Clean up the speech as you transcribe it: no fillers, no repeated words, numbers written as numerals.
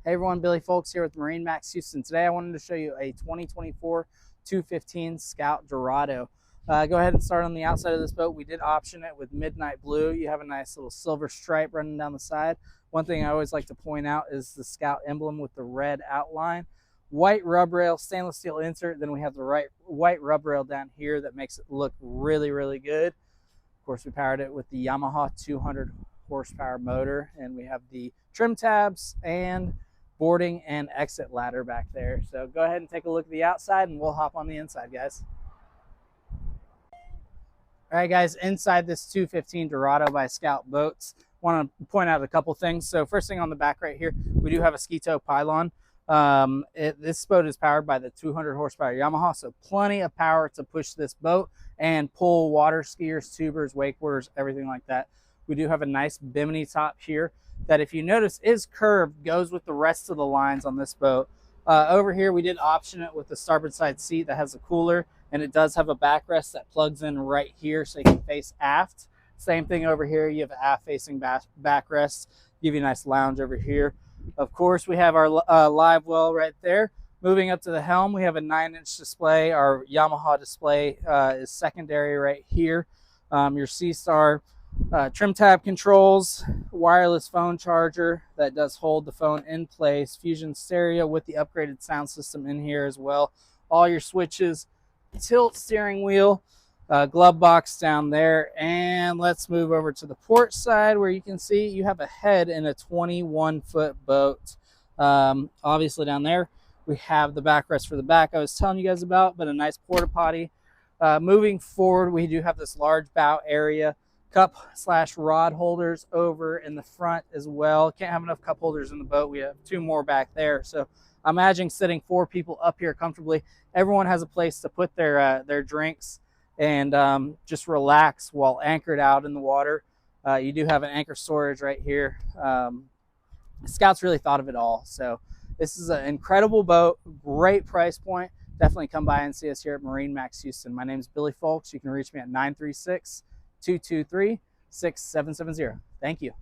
Hey everyone, Billy Folks here with MarineMax Houston. Today I wanted to show you a 2024 215 Scout Dorado. Go ahead and start on the outside of this boat. We did option it with midnight blue. You have a nice little silver stripe running down the side. One thing I always like to point out is the Scout emblem with the red outline. White rub rail, stainless steel insert. Then we have the white rub rail down here that makes it look really, really good. Of course, we powered it with the Yamaha 200 horsepower motor, and we have the trim tabs and boarding and exit ladder back there. So go ahead and take a look at the outside and we'll hop on the inside, guys. All right, guys, inside this 215 Dorado by Scout Boats, want to point out a couple things. So first thing on the back right here, we do have a ski tow pylon. This boat is powered by the 200 horsepower Yamaha, so plenty of power to push this boat and pull water skiers, tubers, wakeboarders, everything like that. We do have a nice bimini top here that, if you notice, is curved, goes with the rest of the lines on this boat. Over here, we did option it with the starboard side seat that has a cooler, and it does have a backrest that plugs in right here so you can face aft. Same thing over here, you have an aft-facing backrest, give you a nice lounge over here. Of course, we have our live well right there. Moving up to the helm, we have a 9-inch display. Our Yamaha display is secondary right here. Your Seastar trim tab controls, wireless phone charger that does hold the phone in place, Fusion stereo with the upgraded sound system in here as well, all your switches, tilt steering wheel, glove box down there. And let's move over to the port side, where you can see you have a head in a 21-foot boat. Obviously down there we have the backrest for the back I was telling you guys about, but a nice porta potty. Moving forward, we do have this large bow area, cup/rod holders over in the front as well. Can't have enough cup holders in the boat. We have 2 more back there. So imagine sitting 4 people up here comfortably. Everyone has a place to put their drinks and just relax while anchored out in the water. You do have an anchor storage right here. Scout's really thought of it all. So this is an incredible boat, great price point. Definitely come by and see us here at MarineMax Houston. My name is Billy Folks. You can reach me at 936-223-6770. Thank you.